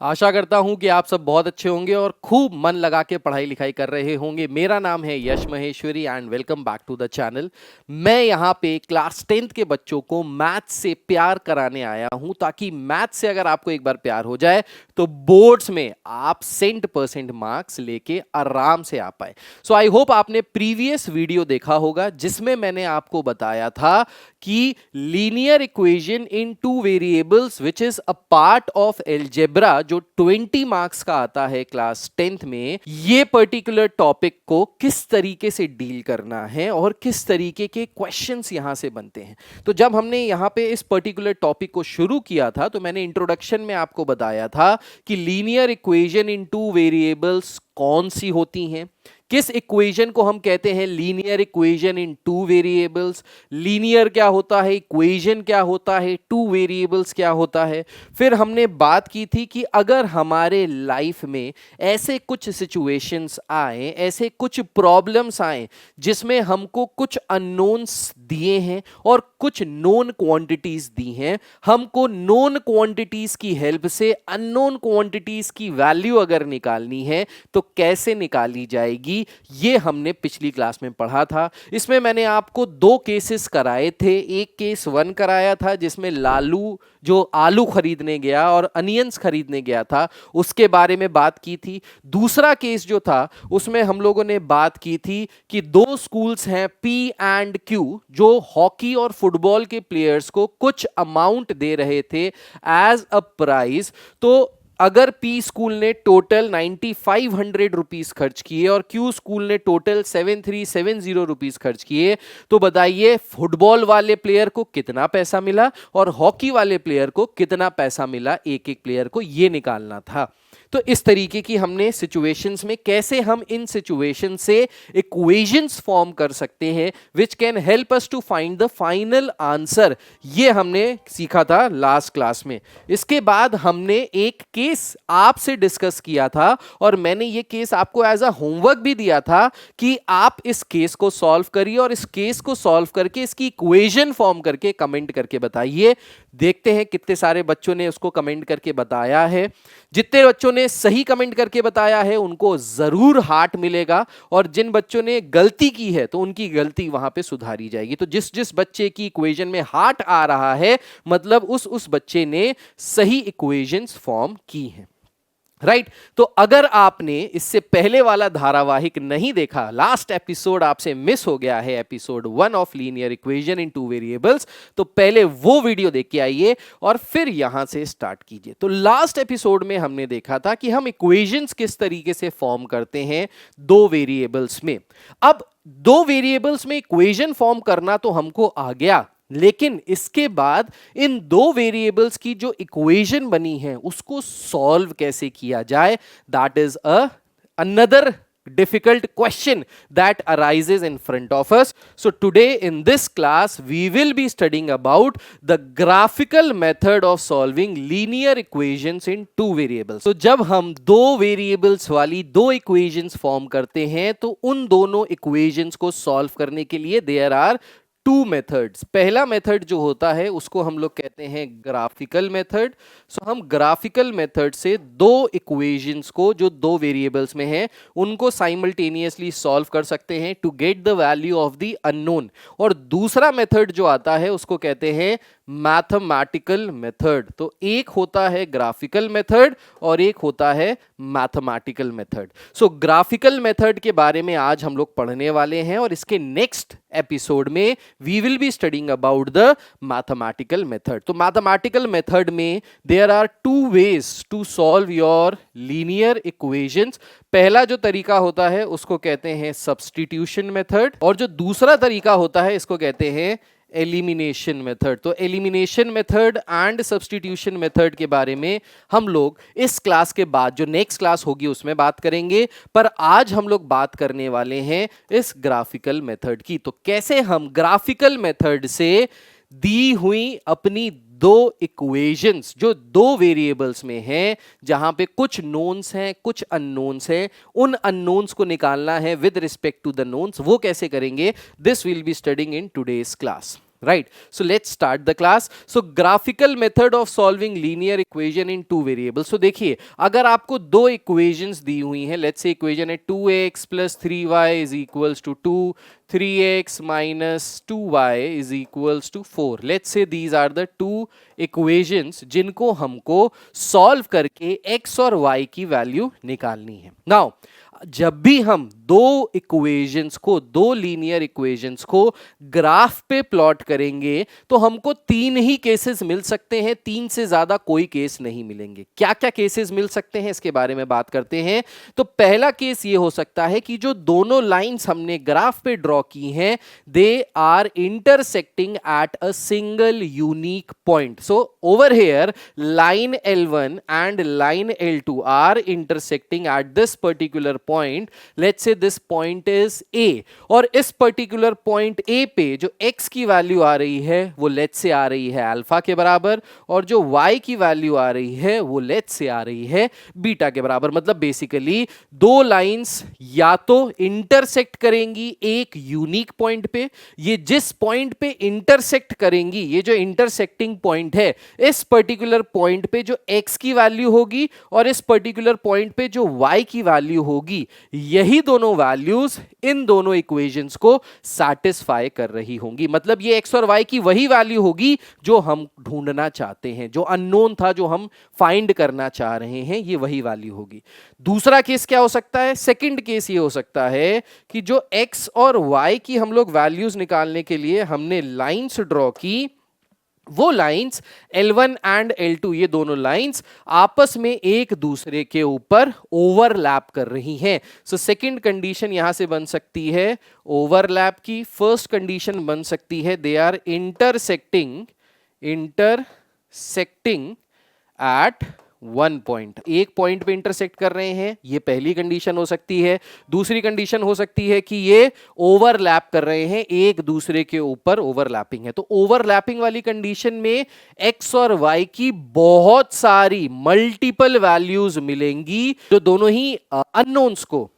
आशा करता हूं कि आप सब बहुत अच्छे होंगे और खूब मन लगा के पढ़ाई लिखाई कर रहे होंगे। मेरा नाम है Yash Maheshwari and welcome back to the channel. मैं यहां पे क्लास 10th के बच्चों को मैथ से प्यार कराने आया हूं, ताकि मैथ से अगर आपको एक बार प्यार हो जाए तो बोर्ड्स में आप 100% मार्क्स लेके आराम से आ पाए। सो आई होप आपने प्रीवियस वीडियो देखा होगा जिसमें मैंने आपको बताया था कि linear equation in two variables which is a part of algebra, जो 20 मार्क्स का आता है क्लास 10th में, ये पर्टिकुलर टॉपिक को किस तरीके से डील करना है और किस तरीके के क्वेश्चंस यहां से बनते हैं। तो जब हमने यहां पे इस पर्टिकुलर टॉपिक को शुरू किया था तो मैंने इंट्रोडक्शन में आपको बताया था कि linear equation in two variables कौन सी होती हैं, किस इक्वेशन को हम कहते हैं linear equation in two variables, linear क्या होता है, इक्वेशन क्या होता है, टू वेरिएबल्स क्या होता है। फिर हमने बात की थी कि अगर हमारे लाइफ में ऐसे कुछ सिचुएशंस आए, ऐसे कुछ प्रॉब्लम्स आए जिसमें हमको कुछ अननोन्स दिए हैं और कुछ नोन क्वांटिटीज दी हैं, हमको नोन क्वांटिटीज की हेल्प से अननोन क्वांटिटीज की वैल्यू अगर निकालनी है तो कैसे निकाली जाएगी, ये हमने पिछली क्लास में पढ़ा था। इसमें मैंने आपको दो केसेस कराए थे। एक केस 1 कराया था जिसमें लालू जो आलू खरीदने गया और अनियंस खरीदने गया था, उसके बारे में बात की थी। दूसरा केस जो था उसमें हम लोगों ने बात की थी कि दो स्कूल्स हैं पी एंड क्यू, जो हॉकी और फुटबॉल के प्लेयर्स को कुछ अमाउंट दे रहे थे एज अ प्राइज। तो अगर पी स्कूल ने टोटल 9500 रुपीस खर्च किए और क्यू स्कूल ने टोटल 7370 रुपीस खर्च किए, तो बताइए फुटबॉल वाले प्लेयर को कितना पैसा मिला और हॉकी वाले प्लेयर को कितना पैसा मिला, एक एक प्लेयर को ये निकालना था। तो इस तरीके की हमने सिचुएशंस में कैसे हम इन सिचुएशन से इक्वेशंस फॉर्म कर सकते हैं which can help us to find the final answer, ये हमने सीखा था लास्ट क्लास में। इसके बाद हमने एक केस आपसे डिस्कस किया था और मैंने ये केस आपको एज अ होमवर्क भी दिया था कि आप इस केस को सॉल्व करिए और इस केस को सॉल्व करके इसकी इक्वेशन फॉर्म करके कमेंट करके बताइए। देखते हैं कितने सारे बच्चों ने उसको कमेंट करके बताया है। जितने बच्चों ने सही कमेंट करके बताया है उनको जरूर हार्ट मिलेगा और जिन बच्चों ने गलती की है तो उनकी गलती वहां पे सुधारी जाएगी। तो जिस जिस बच्चे की इक्वेशन में हार्ट आ रहा है मतलब उस बच्चे ने सही इक्वेशंस फॉर्म की हैं। राइट तो अगर आपने इससे पहले वाला धारावाहिक नहीं देखा, लास्ट एपिसोड आपसे मिस हो गया है, episode 1 of linear equation in two variables, तो पहले वो वीडियो देख के आइए और फिर यहां से स्टार्ट कीजिए। तो लास्ट एपिसोड में हमने देखा था कि हम इक्वेशंस किस तरीके से फॉर्म करते हैं दो वेरिएबल्स में। अब दो वेरिएबल्स में इक्वेशन फॉर्म करना तो हमको आ गया, लेकिन इसके बाद इन दो वेरिएबल्स की जो इक्वेशन बनी है उसको सॉल्व कैसे किया जाए, that is another difficult question that arises in front of us. So today in this class we will be studying about the graphical method of solving linear equations in two variables. So जब हम दो variables वाली दो equations form करते हैं तो उन दोनों equations को solve करने के लिए there are टू मेथड्स। पहला मेथड जो होता है उसको हम लोग कहते हैं ग्राफिकल मेथड। सो हम ग्राफिकल मेथड से दो इक्वेशंस को जो दो वेरिएबल्स में हैं उनको साइमल्टेनियसली सॉल्व कर सकते हैं to get the value of the unknown. और दूसरा मेथड जो आता है उसको कहते हैं मैथमेटिकल मेथड। तो एक होता है ग्राफिकल मेथड और एक होता है मैथमेटिकल मेथड। सो ग्राफिकल मेथड के बारे में आज हम लोग पढ़ने वाले हैं और इसके नेक्स्ट एपिसोड में we will be studying about the mathematical method. तो मैथमेटिकल मेथड में there are two ways to solve your linear equations. पहला जो तरीका होता है उसको कहते हैं सब्स्टिट्यूशन मेथड और जो दूसरा तरीका होता है इसको कहते हैं एलिमिनेशन मेथड। तो elimination method and substitution method के बारे में हम लोग इस क्लास के बाद जो नेक्स्ट क्लास होगी उसमें बात करेंगे, पर आज हम लोग बात करने वाले हैं इस ग्राफिकल मेथड की। तो कैसे हम ग्राफिकल मेथड से दी हुई अपनी दो इक्वेशंस जो दो वेरिएबल्स में हैं, जहां पे कुछ नोन्स हैं कुछ अननोन्स हैं, उन अननोन्स को निकालना है विद रिस्पेक्ट टू द नोन्स, वो कैसे करेंगे, this will be studying in today's class. Right, so let's start the class. So graphical method of solving linear equation in two variables. So देखिए, अगर आपको दो equations दी हुई हैं, let's say equation है 2x plus 3y is equals to 2, 3x minus 2y is equals to 4. Let's say these are the two equations जिनको हमको solve करके x और y की value निकालनी है. Now जब भी हम दो इक्वेशंस को, दो लीनियर इक्वेशंस को ग्राफ पे प्लॉट करेंगे तो हमको तीन ही केसेस मिल सकते हैं, तीन से ज्यादा कोई केस नहीं मिलेंगे. क्या क्या केसेस मिल सकते हैं इसके बारे में बात करते हैं. तो पहला केस ये हो सकता है कि जो दोनों लाइंस हमने ग्राफ पे ड्रॉ की हैं, they are intersecting at a single unique point. So over here line L1 and line L2 are intersecting at this particular point. Let's say this point is A, और इस particular point A पे जो x की value आ रही है वो let's से आ रही है अल्फा के बराबर, और जो y की वैल्यू आ रही है वो let's से आ रही है बीटा के बराबर. मतलब बेसिकली दो लाइंस या तो इंटरसेक्ट करेंगी एक यूनिक पॉइंट पे, ये जिस पॉइंट पे इंटरसेक्ट करेंगी, ये जो इंटरसेक्टिंग पॉइंट है, इस पर्टिकुलर पॉइंट पे जो x की वैल्यू होगी और इस पर्टिकुलर पॉइंट पे जो y की वैल्यू होगी, यही दोनों वैल्यूज इन दोनों इक्वेशंस को सैटिस्फाई कर रही होंगी. मतलब ये x और y की वही वैल्यू होगी जो हम ढूंढना चाहते हैं, जो अननोन था, जो हम फाइंड करना चाह रहे हैं, ये वही वैल्यू होगी. दूसरा केस क्या हो सकता है? सेकंड केस ये हो सकता है कि जो x और y की हम लोग वैल्यूज निकालने के लिए हमने लाइंस ड्रॉ की, वो लाइंस L1 एंड L2, ये दोनों लाइंस आपस में एक दूसरे के ऊपर ओवरलैप कर रही हैं. सो सेकंड कंडीशन यहां से बन सकती है ओवरलैप की. फर्स्ट कंडीशन बन सकती है they are intersecting at one point. एक पॉइंट पे इंटरसेक्ट कर रहे हैं, ये पहली कंडीशन हो सकती है. दूसरी कंडीशन हो सकती है कि ये ओवरलैप कर रहे हैं, एक दूसरे के ऊपर ओवरलैपिंग है. तो ओवरलैपिंग वाली कंडीशन में x और y की बहुत सारी मल्टीपल वैल्यूज मिलेंगी जो दोनों ही अननोन्स को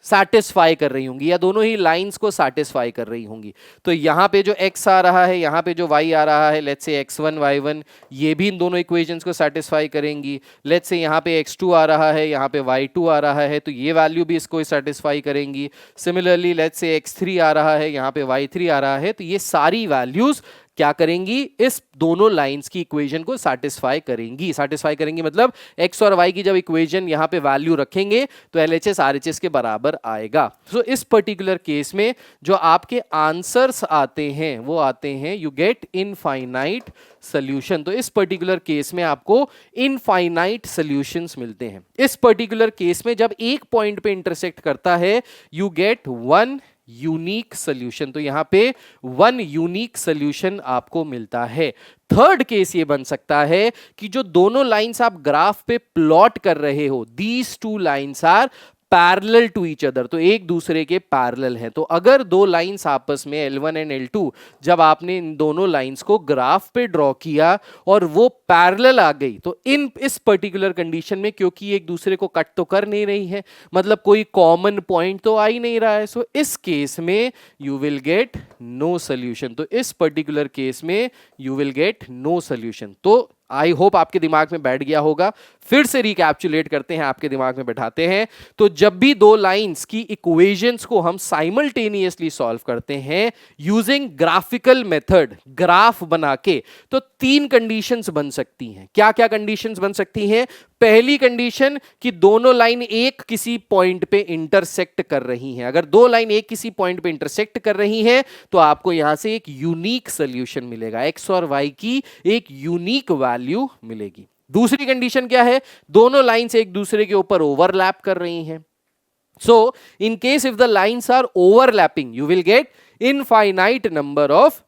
सैटिस्फाई कर रही होंगी या दोनों ही लाइंस को सैटिस्फाई कर रही होंगी. तो यहां पे जो x आ रहा है, यहां पे जो y आ रहा है, लेट्स से x1 y1, ये भी इन दोनों इक्वेशंस को सैटिस्फाई करेंगी. लेट्स से यहां पे x2 आ रहा है, यहां पे y2 आ रहा है, तो ये वैल्यू भी इसको सैटिस्फाई करेंगी. सिमिलरली लेट्स से x3 आ रहा है, यहां पे y3 आ रहा है, तो ये सारी वैल्यूज क्या करेंगी? इस दोनों लाइंस की इक्वेशन को सैटिस्फाई करेंगी. सैटिस्फाई करेंगी मतलब x और y की जब इक्वेशन यहां पे वैल्यू रखेंगे तो LHS RHS के बराबर आएगा. सो इस पर्टिकुलर केस में जो आपके आंसर्स आते हैं वो आते हैं यू गेट इनफाइनाइट सॉल्यूशन. तो इस पर्टिकुलर केस में आपको इनफाइनाइट सॉल्यूशंस मिलते हैं. इस पर्टिकुलर केस में जब एक पॉइंट पे इंटरसेक्ट करता है you get one unique solution. तो यहां पे वन यूनिक सोल्यूशन आपको मिलता है. थर्ड केस ये बन सकता है कि जो दोनों लाइंस आप ग्राफ पे प्लॉट कर रहे हो, these two lines are parallel to each other, तो एक दूसरे के पैरेलल हैं. तो अगर दो लाइंस आपस में L1 एंड L2, जब आपने इन दोनों लाइंस को ग्राफ पे ड्रॉ किया और वो पैरेलल आ गई, तो इस पर्टिकुलर कंडीशन में क्योंकि एक दूसरे को कट तो कर नहीं रही है, मतलब कोई कॉमन पॉइंट तो आ ही नहीं रहा है, सो इस केस में you will get no solution. तो इस पर्टिकुलर केस में you will get no solution. तो आई होप आपके दिमाग में बैठ गया होगा. फिर से रिकैप्चुलेट करते हैं, आपके दिमाग में बैठाते हैं. तो जब भी दो लाइंस की इक्वेशंस को हम साइमल्टेनियसली सॉल्व करते हैं यूजिंग ग्राफिकल मेथड, ग्राफ बना के, तो तीन कंडीशंस बन सकती हैं. क्या क्या कंडीशंस बन सकती हैं? पहली कंडीशन कि दोनों लाइन एक किसी पॉइंट पे इंटरसेक्ट कर रही हैं. अगर दो लाइन एक किसी पॉइंट पे इंटरसेक्ट कर रही हैं तो आपको यहां से एक यूनिक सॉल्यूशन मिलेगा, एक्स और वाई की एक यूनिक वैल्यू मिलेगी. दूसरी कंडीशन क्या है? दोनों लाइंस एक दूसरे के ऊपर ओवरलैप कर रही हैं. So in case if the lines are overlapping you will get infinite number of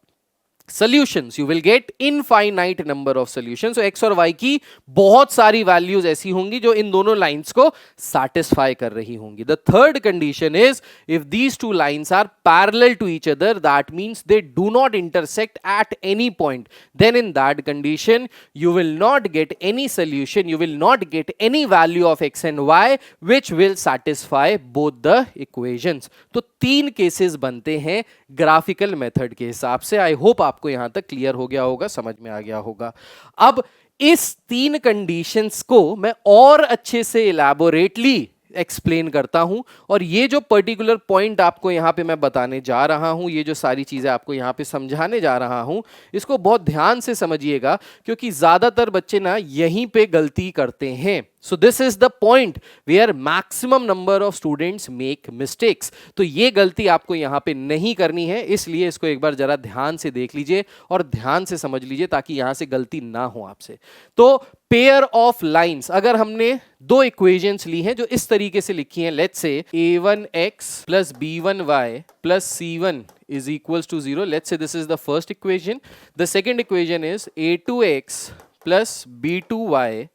solutions, you will get infinite number of solutions. So x और y की बहुत सारी values ऐसी होंगी जो इन दोनों lines को satisfy कर रही होंगी. The third condition is if these two lines are parallel to each other, that means they do not intersect at any point. Then in that condition you will not get any solution, you will not get any value of x and y which will satisfy both the equations. तो तीन cases बनते हैं graphical method के हिसाब से. I hope आप आपको यहां तक क्लियर हो गया होगा, समझ में आ गया होगा। अब इस तीन कंडीशंस को मैं और अच्छे से इलैबोरेटली एक्सप्लेन करता हूं, और ये जो पर्टिकुलर पॉइंट आपको यहां पे मैं बताने जा रहा हूं, ये जो सारी चीजें आपको यहां पे समझाने जा रहा हूं, इसको बहुत ध्यान से समझिएगा, क्योंकि ज्यादातर बच्चे ना यहीं पे गलती करते हैं। So this is the point where maximum number of students make mistakes. तो ये गलती आपको यहां पे नहीं करनी है, इसलिए इसको एक बार जरा ध्यान से देख लीजिए और ध्यान से समझ लीजिए, ताकि यहां से गलती ना हो आपसे। तो पेयर ऑफ लाइंस, अगर हमने दो इक्वेशंस ली हैं जो इस तरीके से लिखी हैं, let's say a1x plus b1y plus c1 is equals to 0. Let's say this is the first equation. The second equation is a2x plus b2y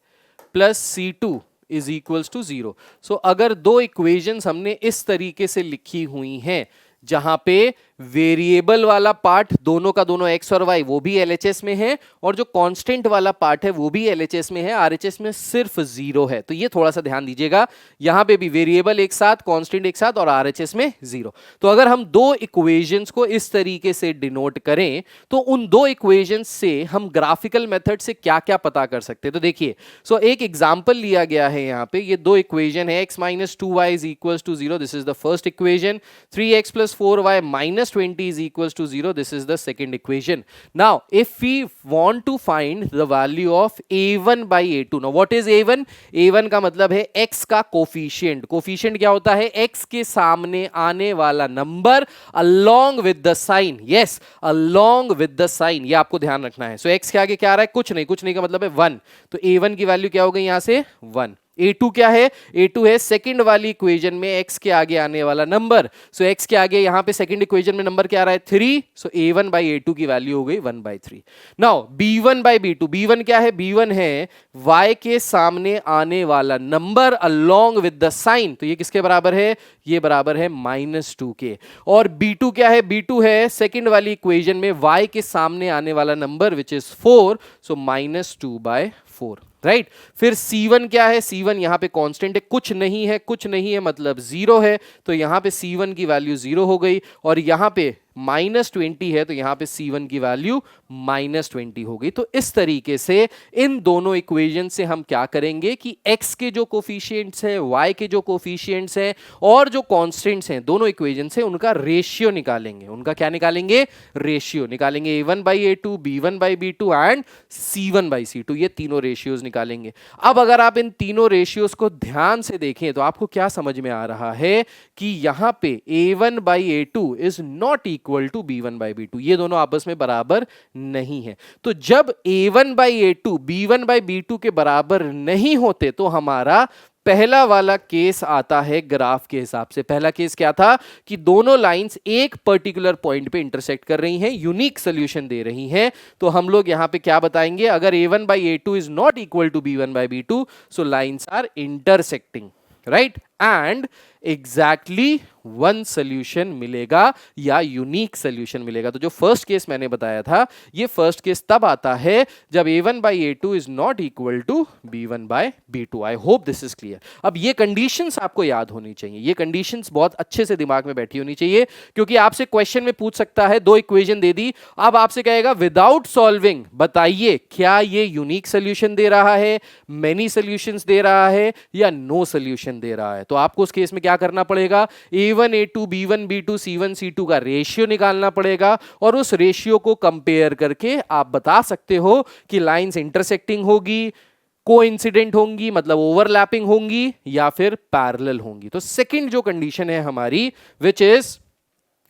plus c2 is equals to 0. So अगर दो equations हमने इस तरीके से लिखी हुई हैं, जहां पे वेरिएबल वाला पार्ट दोनों का दोनों x और y वो भी LHS में है, और जो कांस्टेंट वाला पार्ट है वो भी LHS में है, RHS में सिर्फ 0 है। तो ये थोड़ा सा ध्यान दीजिएगा, यहां पे भी वेरिएबल एक साथ, कांस्टेंट एक साथ, और RHS में 0। तो अगर हम दो इक्वेशंस को इस तरीके से डिनोट करें, तो उन दो इक्वेशंस से हम ग्राफिकल मेथड से क्या क्या पता कर सकते हैं। तो देखिए, सो एक एग्जांपल लिया गया है यहां पे, ये दो इक्वेशन है, x minus 2y is equals to 0, this is the first equation. 3x plus 4y minus 20 is equals to 0. This is the second equation. Now, if we want to find the value of a1 by a2. Now, what is a1? a1 का मतलब है x का coefficient. Coefficient क्या होता है? x के सामने आने वाला number along with the sign. Yes, along with the sign. ये आपको ध्यान रखना है। So, x के आगे क्या आ रहा है? कुछ नहीं, कुछ नहीं का मतलब है 1. तो a1 की वैल्यू क्या हो गई यहां से? 1. a2 क्या है? a2 है सेकंड वाली इक्वेशन में x के आगे आने वाला नंबर। सो x के आगे यहां पे सेकंड इक्वेशन में नंबर क्या आ रहा है? 3। सो a1 by a2 की वैल्यू हो गई 1/3। Now b1 by b2, b1 क्या है? b1 है y के सामने आने वाला number along with the sign. तो ये किसके बराबर है? ये बराबर है -2 के। और b2 क्या है? b2 है सेकंड वाली इक्वेशन में y के सामने आने वाला number which is 4। So -2/4, right. फिर C1 क्या है? C1 यहां पे कांस्टेंट है, कुछ नहीं है, कुछ नहीं है मतलब 0 है, तो यहां पे C1 की वैल्यू 0 हो गई। और यहां पे -20 है, तो यहां पे C1 की वैल्यू -20 हो गई। तो इस तरीके से इन दोनों इक्वेशन से हम क्या करेंगे कि x के जो कोफिशिएंट्स हैं, y के जो कोफिशिएंट्स हैं, और जो कांस्टेंट्स हैं दोनों इक्वेशन से, उनका रेशियो निकालेंगे। उनका क्या निकालेंगे? रेशियो निकालेंगे। a1 by a2, b1 by b2 and c1 by c2, ये तीनों रेशियोज निकालेंगे। अब अगर आप इन तीनों रेशियोज को ध्यान से देखें, तो आपको क्या समझ में आ रहा है कि यहां पे a1 by a2 is not equal to b1 by b2, ये दोनों आपस में बराबर नहीं है। तो जब a1 by a2 b1 by b2 के बराबर नहीं होते, तो हमारा पहला वाला केस आता है ग्राफ के हिसाब से। पहला केस क्या था कि दोनों लाइंस एक पर्टिकुलर पॉइंट पे इंटरसेक्ट कर रही हैं, यूनिक सोल्यूशन दे रही हैं। तो हम लोग यहां पे क्या बताएंगे? अगर a1 by a2 is not equal to b1 by b2, so lines are intersecting, right, and exactly one solution मिलेगा या यूनिक सोल्यूशन मिलेगा। तो जो फर्स्ट केस मैंने बताया था, ये फर्स्ट केस तब आता है जब a1 by a2 is not equal to b1 by b2। I hope this is clear. अब ये कंडीशंस आपको याद होनी चाहिए, ये कंडीशंस बहुत अच्छे से दिमाग में बैठी होनी चाहिए, क्योंकि आपसे क्वेश्चन में पूछ सकता है, दो इक्वेशन दे दी, अब आपसे कहेगा विदाउट सॉल्विंग बताइए क्या ये यूनिक सोल्यूशन दे रहा है, मेनी सोल्यूशंस दे रहा है, या नो सोल्यूशन दे रहा है। तो आपको उस केस में क्या करना पड़ेगा? a1 a2 b1 b2 c1 c2 का रेशियो निकालना पड़ेगा, और उस रेशियो को कंपेयर करके आप बता सकते हो कि लाइंस इंटरसेक्टिंग होगी, कोइंसिडेंट होंगी मतलब ओवरलैपिंग होंगी, या फिर पैरेलल होंगी। तो सेकंड जो कंडीशन है हमारी विच इज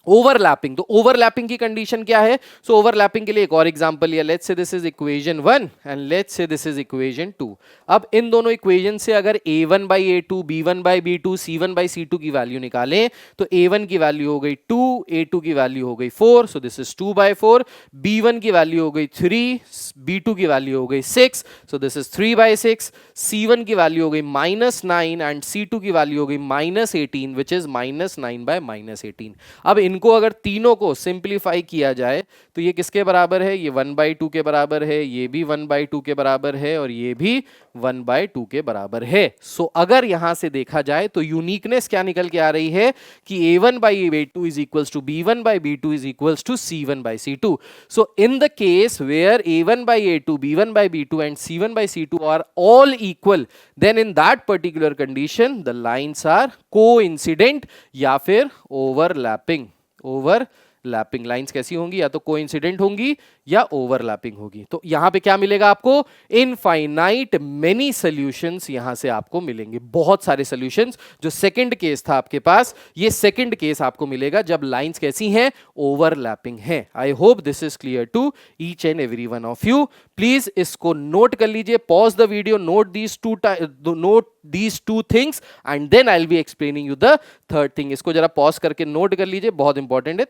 ओवरलैपिंग। तो ओवरलैपिंग की कंडीशन क्या है? सो ओवरलैपिंग के लिए एक और एग्जांपल लिया, let's say this is equation 1 and let's say this is equation 2। अब इन दोनों इक्वेशन से अगर a1 by a2 b1 by b2 c1 by c2 की वैल्यू निकालें, तो a1 की वैल्यू हो गई 2, a2 की वैल्यू हो गई 4, सो दिस इज 2/4, b1 की वैल्यू हो गई 3, b2 की वैल्यू हो गई 6, सो दिस इज 3/6, c1 की वैल्यू हो गई -9 एंड c2 की वैल्यू हो गई -18 विच इज -9 by -18। अब इनको अगर तीनों को सिंप्लीफाई किया जाए, तो ये किसके बराबर है? ये 1/2 के बराबर है, ये भी 1/2 के बराबर है, और ये भी 1/2 के बराबर है। सो अगर यहां से देखा जाए तो यूनिकनेस क्या निकल के आ रही है कि a1/a2 is equals to b1/b2 is equals to c1/c2. So in the case where a1/a2, b1/b2 and c1/c2 are all equal, then in that particular condition the lines are coincident या फिर overlapping. Overlapping lines कैसी होंगी, या तो coincident होंगी या overlapping होगी। तो यहां पे क्या मिलेगा आपको, इनफाइनाइट मेनी सॉल्यूशंस यहां से आपको मिलेंगे, बहुत सारे सॉल्यूशंस। जो सेकंड केस था आपके पास, ये सेकंड केस आपको मिलेगा जब लाइंस कैसी हैं, ओवरलैपिंग हैं। I hope this is clear to each and every one of you. Please इसको नोट कर लीजिए, pause the video, note these two things and then I will be explaining you the third thing. इसको जरा pause करके note कर लीजिए, बहुत important है।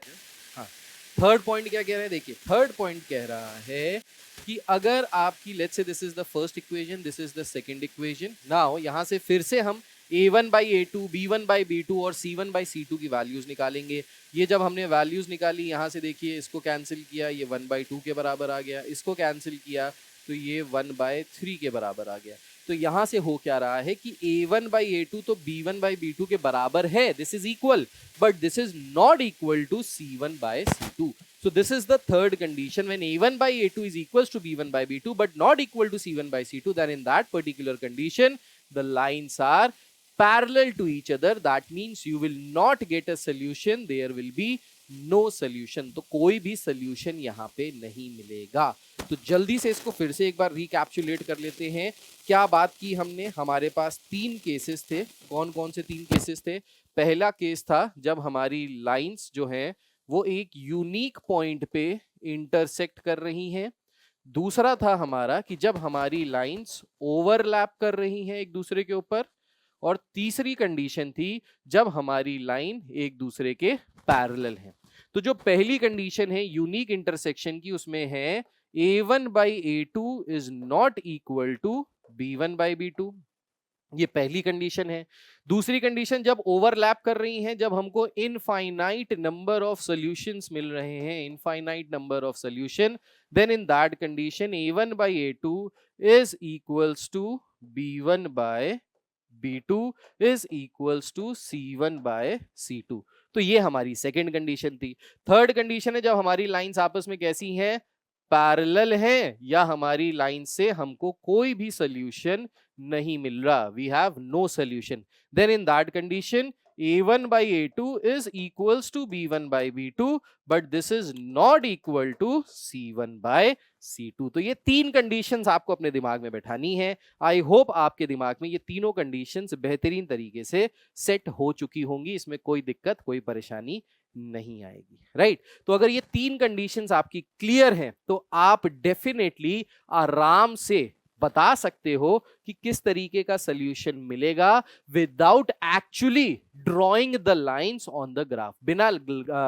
थर्ड पॉइंट क्या कह रहा है, देखिए थर्ड पॉइंट कह रहा है कि अगर आपकी let's say this is the first equation, this is the second equation. Now यहां से फिर से हम a1/a2, b1/b2 और c1/c2 की वैल्यूज निकालेंगे। ये जब हमने वैल्यूज निकाली, यहां से देखिए इसको कैंसिल किया, ये 1/2 के बराबर आ गया, इसको कैंसिल किया तो ये 1/3 के बराबर आ गया। तो यहां से हो क्या रहा है कि a1/a2 तो b1/b2 के बराबर है, this is equal, but this is not equal to c1/c2. So this is the third condition, when a1/a2 is equals to b1/b2 but not equal to c1/c2, then in that particular condition the lines are parallel to each other. That means you will not get a solution, there will be no solution. तो कोई भी solution यहाँ पे नहीं मिलेगा। तो जल्दी से इसको फिर से एक बार रिकैप्चुलेट कर लेते हैं। क्या बात की हमने, हमारे पास तीन केसेस थे। कौन कौन से तीन केसेस थे? पहला केस था जब हमारी लाइंस जो हैं वो एक यूनिक पॉइंट पे इंटरसेक्ट कर रही हैं। दूसरा था हमारा कि जब हमारी लाइंस ओवरलैप कर रही हैं एक दूसरे के ऊपर। और तीसरी कंडीशन थी जब हमारी लाइन एक दूसरे के पैरेलल है। तो जो पहली कंडीशन है यूनिक इंटरसेक्शन की, उसमें है a1/a2 is not equal to b1/b2, ये पहली कंडीशन है। दूसरी कंडीशन जब ओवरलैप कर रही हैं, जब हमको इनफाइनाइट नंबर ऑफ सॉल्यूशंस मिल रहे हैं, infinite number of solution, then in that condition a1/a2 is equals to b1/b2 is equals to c1/c2। तो ये हमारी सेकेंड कंडीशन थी। थर्ड कंडीशन है जब हमारी लाइंस आपस में कैसी हैं, पैरेलल हैं, या हमारी लाइन से हमको कोई भी सॉल्यूशन नहीं मिल रहा, we have no solution, then in that condition a1/a2 is equals to b1/b2 but this is not equal to c1/c2। तो ये तीन कंडीशंस आपको अपने दिमाग में बैठानी है। आई होप आपके दिमाग में ये तीनों कंडीशंस बेहतरीन तरीके से सेट हो चुकी होंगी, इसमें कोई दिक्कत कोई परेशानी नहीं आएगी, राइट। तो अगर ये तीन कंडीशंस आपकी क्लियर हैं तो आप डेफिनेटली आराम से बता सकते हो कि किस तरीके का सॉल्यूशन मिलेगा without actually drawing the lines on the graph, बिना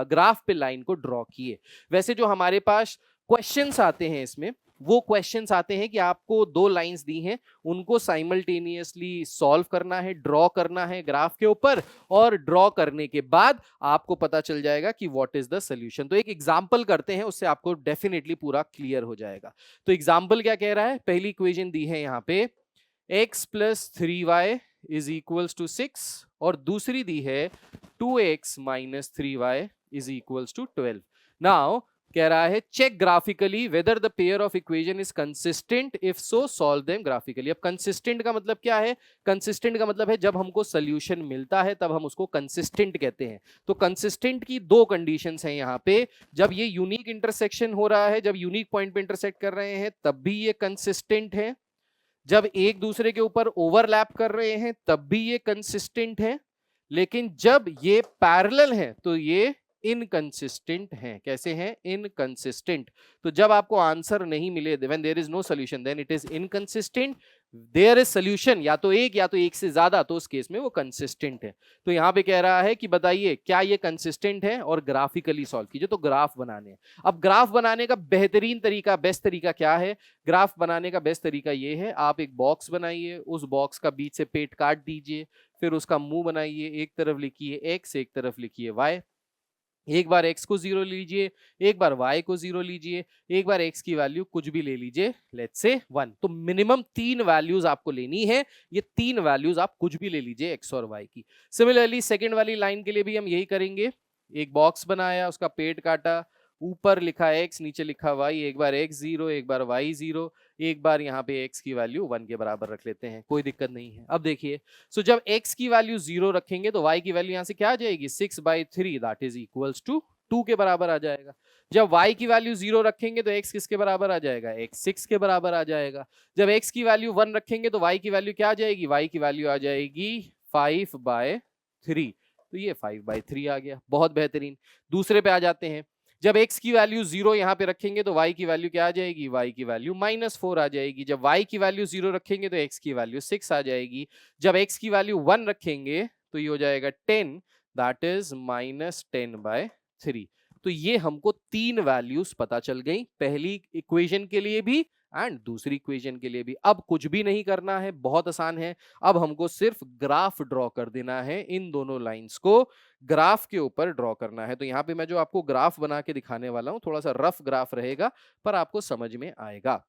ग्राफ पे लाइन को ड्रॉ किए। वैसे जो हमारे पास क्वेश्चंस आते हैं इसमें, वो क्वेश्चंस आते हैं कि आपको दो लाइंस दी हैं, उनको साइमल्टेनियसली सॉल्व करना है, ड्रॉ करना है ग्राफ के ऊपर, और ड्रॉ करने के बाद आपको पता चल जाएगा कि व्हाट इज द सॉल्यूशन। तो एक एग्जांपल करते हैं, उससे आपको डेफिनेटली पूरा क्लियर हो जाएगा। तो एग्जांपल क्या कह रहा है, पहली इक्वेशन दी है यहाँ पे x + 3y is equals to 6 और दूसरी दी है 2x - 3y is equals to 12। Now कह रहा है check graphically whether the pair of equation is consistent, if so solve them graphically. अब कंसिस्टेंट का मतलब क्या है, कंसिस्टेंट का मतलब है जब हमको सोल्यूशन मिलता है तब हम उसको कंसिस्टेंट कहते हैं। तो कंसिस्टेंट की दो कंडीशंस हैं यहाँ पे, जब ये यूनिक इंटरसेक्शन हो रहा है, जब यूनिक पॉइंट पे इंटरसेक्ट कर रहे हैं तब भी ये कंसिस्टेंट है, जब एक दूसरे के ऊपर ओवरलैप कर रहे हैं तब भी ये कंसिस्टेंट है, लेकिन जब ये पैरेलल है तो ये इनकंसिस्टेंट हैं। कैसे हैं, इनकंसिस्टेंट। तो जब आपको आंसर नहीं मिले, when there is no solution then it is inconsistent, there is solution या तो एक से ज्यादा, तो उस केस में वो कंसिस्टेंट है। तो यहां पे कह रहा है कि बताइए क्या ये कंसिस्टेंट है, और ग्राफिकली सॉल्व कीजिए। तो ग्राफ बनाने हैं। अब ग्राफ बनाने का बेहतरीन तरीका, बेस्ट तरीका क्या है, ग्राफ बनाने का बेस्ट तरीका ये है, आप एक बॉक्स बनाइए, उस बॉक्स का बीच से पेट काट दीजिए, फिर उसका मुंह बनाइए, एक तरफ लिखिए x, एक तरफ लिखिए y। एक बार x को 0 लीजिए, एक बार y को 0 लीजिए, एक बार x की वैल्यू कुछ भी ले लीजिए, लेट्स से 1। तो मिनिमम 3 वैल्यूज आपको लेनी है, ये 3 वैल्यूज आप कुछ भी ले लीजिए x और y की। सिमिलरली सेकंड वाली लाइन के लिए भी हम यही करेंगे। एक बॉक्स बनाया, उसका पेट काटा, ऊपर लिखा x, नीचे लिखा y, एक बार x 0, एक बार y 0, एक बार यहाँ पे x की वैल्यू 1 के बराबर रख लेते हैं, कोई दिक्कत नहीं है। अब देखिए, सो जब x की वैल्यू 0 रखेंगे तो y की वैल्यू यहाँ से क्या आ जाएगी, 6/3, दैट इज इक्वल्स टू 2 के बराबर आ जाएगा। जब y की वैल्यू 0 रखेंगे तो x किसके बराबर आ जाएगा, x 6 के बराबर आ जाएगा। जब x की वैल्यू 1 रखेंगे तो y की वैल्यू क्या आ जाएगी, y की वैल्यू आ जाएगी 5/3। तो ये 5/3 आ गया, बहुत बेहतरीन। दूसरे पे आ जाते हैं। जब x की वैल्यू 0 यहाँ पे रखेंगे तो y की वैल्यू क्या आ जाएगी, y की वैल्यू -4 आ जाएगी। जब y की वैल्यू 0 रखेंगे तो x की वैल्यू 6 आ जाएगी। जब x की वैल्यू 1 रखेंगे तो ये हो जाएगा 10, दैट इज -10/3। तो ये हमको 3 वैल्यूज पता चल गई, पहली इक्वेशन के लिए भी एंड दूसरी इक्वेशन के लिए भी। अब कुछ भी नहीं करना है, बहुत आसान है। अब हमको सिर्फ ग्राफ ड्रॉ कर देना है, इन दोनों लाइंस को ग्राफ के ऊपर ड्रॉ करना है। तो यहाँ पे मैं जो आपको ग्राफ बना के दिखाने वाला हूँ, थोड़ा सा रफ ग्राफ रहेगा पर आपको समझ में आएगा।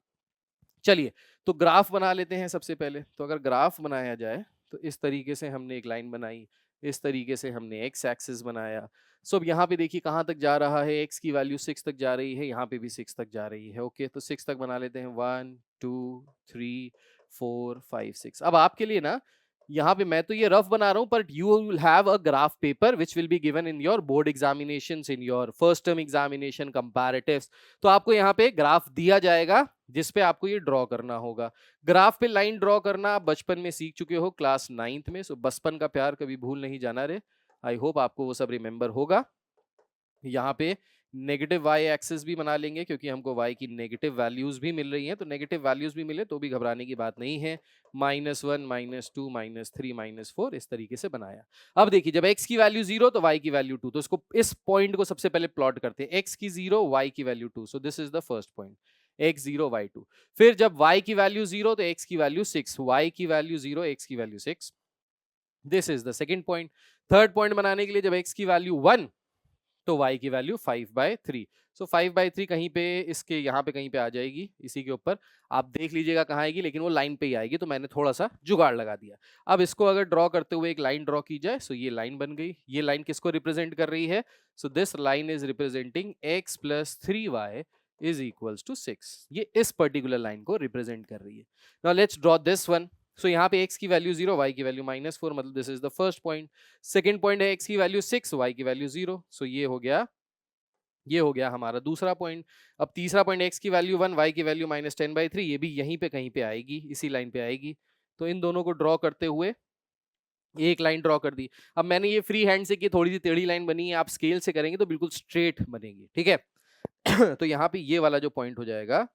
चलिए, तो ग्राफ बना लेते हैं सबसे पहले। तो अगर ग्राफ बनाया जाए तो इस तरीके से हमने एक लाइन बनाई, इस तरीके से हमने एक्स एक्सिस बनाया। सो अब यहाँ पे देखिए कहाँ तक जा रहा है, एक्स की वैल्यू 6 तक जा रही है, यहाँ पे भी 6 तक जा रही है। ओके, तो 6 तक बना लेते हैं, 1 2 3 4 5 6। अब आपके लिए ना, यहाँ पे मैं तो ये रफ बना रहा हूँ, पर you will have a graph paper which will be given in your board examinations, in your first term examination, comparatives. तो आपको यहाँ पे ग्राफ दिया जाएगा जिस पे आपको ये ड्रॉ करना होगा। ग्राफ पे लाइन ड्रॉ करना आप बचपन में सीख चुके हो, क्लास 9th में। सो बचपन का प्यार कभी भूल नहीं जाना रे। आई होप आपको वो सब रिमेंबर होगा। यहाँ पे नेगेटिव वाई एक्सिस भी बना लेंगे क्योंकि हमको वाई की नेगेटिव वैल्यूज भी मिल रही हैं, तो नेगेटिव वैल्यूज भी मिले तो भी घबराने की बात नहीं है। -1 -2 -3 -4 इस तरीके से बनाया। अब देखिए, जब x की वैल्यू 0 तो y की वैल्यू 2, तो इसको, इस पॉइंट को सबसे पहले प्लॉट करते हैं। x की 0, y की value 2, so this is the first point, x 0 y 2। फिर जब y की वैल्यू 0 तो x की वैल्यू 6, y की वैल्यू 0, x की value 6, this is the second point. Third point बनाने के लिए जब x की वैल्यू 1 तो y की वैल्यू 5/3। सो 5/3 कहीं पे इसके यहाँ पे कहीं पे आ जाएगी, इसी के ऊपर। आप देख लीजिएगा कहाँ आएगी, लेकिन वो लाइन पे ही आएगी, तो मैंने थोड़ा सा जुगाड़ लगा दिया। अब इसको अगर ड्रॉ करते हुए एक लाइन ड्रॉ की जाए, सो ये लाइन बन गई। ये लाइन किसको रिप्रेजेंट कर रही है, so this line is representing x + 3y is equals to 6। ये इस पर्टिकुलर लाइन को रिप्रेजेंट कर रही है। Now let's draw this one. So यहाँ पे x की वैल्यू 0, y की वैल्यू -4, मतलब this is the first point. Second point है x की वैल्यू 6, y की वैल्यू 0, सो ये हो गया हमारा दूसरा पॉइंट। अब तीसरा पॉइंट, x की वैल्यू 1, y की वैल्यू -10/3, ये भी यहीं पे कहीं पे आएगी, इसी लाइन पे आएगी। तो इन दोनों को ड्रॉ करते हुए एक लाइन ड्रॉ कर दी। अब मैंने ये फ्री हैंड से की, थोड़ी सी टेढ़ी लाइन बनी है, आप स्केल से करेंगे तो बिल्कुल स्ट्रेट बनेगी, ठीक है। तो यहाँ पे ये वाला जो पॉइंट हो जाएगा,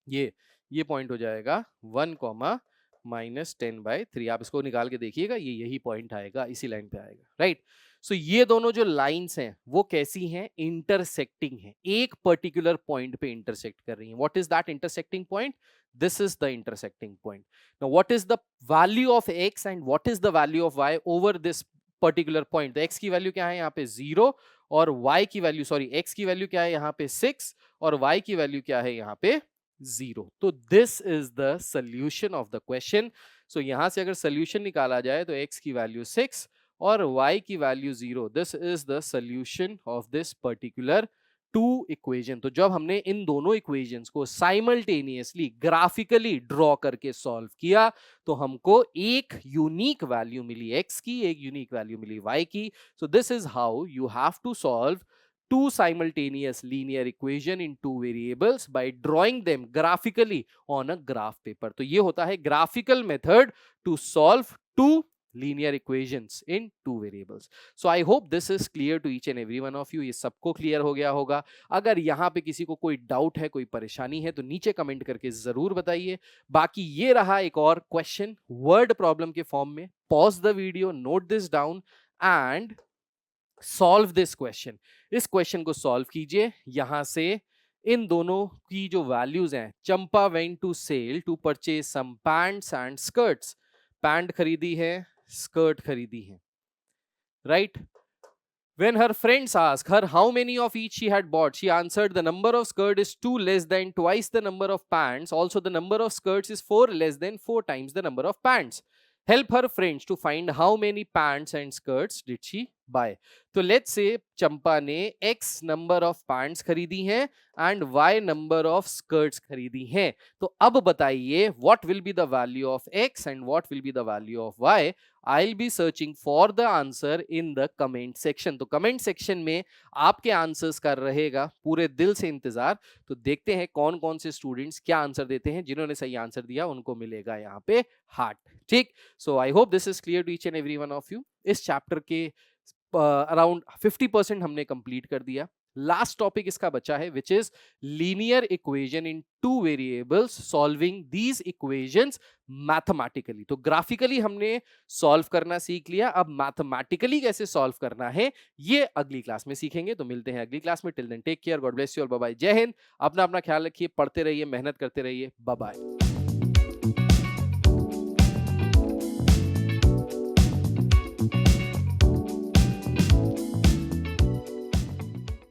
ये ये पॉइंट हो जाएगा 1, -10/3। आप इसको निकाल के देखिएगा, ये यही पॉइंट आएगा, इसी लाइन पे आएगा, राइट। सो ये दोनों जो लाइंस हैं वो कैसी हैं, इंटरसेक्टिंग हैं, एक पर्टिकुलर पॉइंट पे इंटरसेक्ट कर रही हैं। What is that intersecting point, this is the intersecting point. Now what is the value of x and what is the value of y over this particular point. तो x की value क्या है यहाँ पे 0, और y की value, sorry, x की value क्या है यहाँ पे 6, और y की वैल्यू क्या है यहाँ पे 0। तो this is the solution of the question. So यहां से अगर सोल्यूशन निकाला जाए तो x की वैल्यू 6 और y की value 0, this is the solution of this particular two equation. तो जब हमने इन दोनों इक्वेशंस को साइमल्टेनियसली ग्राफिकली ड्रॉ करके सॉल्व किया तो हमको एक यूनिक वैल्यू मिली x की, एक यूनिक वैल्यू मिली y की। So this is how you have to solve two simultaneous linear equation in two variables by drawing them graphically on a graph paper। तो ये होता है graphical method to solve two linear equations in two variables। So I hope this is clear to each and every one of you। ये सबको clear हो गया होगा। अगर यहाँ पे किसी को कोई डाउट है, कोई परेशानी है, तो नीचे कमेंट करके जरूर बताइए। बाकी ये रहा एक और क्वेश्चन वर्ड प्रॉब्लम के फॉर्म में। Pause the video, note this down and solve this question. इस क्वेश्चन को सॉल्व कीजिए। यहां से इन दोनों की जो वैल्यूज हैं, Champa went to sale to purchase some pants and skirts. Pant खरीदी है, स्कर्ट खरीदी है, right. When her friends asked her how many of each she had bought, she answered, the number of skirt is 2 less than twice the number of pants. Also, the number of skirts is 4 less than 4 times the number of pants. Help her friends to find how many pants and skirts did she buy. तो let's say चंपा ने x number of pants खरीदी हैं and y number of skirts खरीदी हैं. तो अब बताइए what will be the value of x and what will be the value of y. I'll be searching for the answer in the comment section. तो comment section में आपके answers का रहेगा पूरे दिल से इंतजार. तो देखते हैं कौन कौन से स्टूडेंट्स क्या आंसर देते हैं. जिन्होंने सही आंसर दिया उनको मिलेगा यहाँ पे हार्ट. ठीक. So I hope this is clear to each and every one of you. इस चैप्टर के अराउंड 50% हमने कंप्लीट कर दिया. लास्ट टॉपिक इसका बचा है which is linear equation in two variables, solving these equations mathematically. तो ग्राफिकली हमने सॉल्व करना सीख लिया. अब मैथमेटिकली कैसे सॉल्व करना है ये अगली क्लास में सीखेंगे. तो मिलते हैं अगली क्लास में. Till then take care, god bless you और बाय बाय. जय हिंद. अपना अपना ख्याल रखिए, पढ़ते रहिए, मेहनत करते रहिए. Bye bye.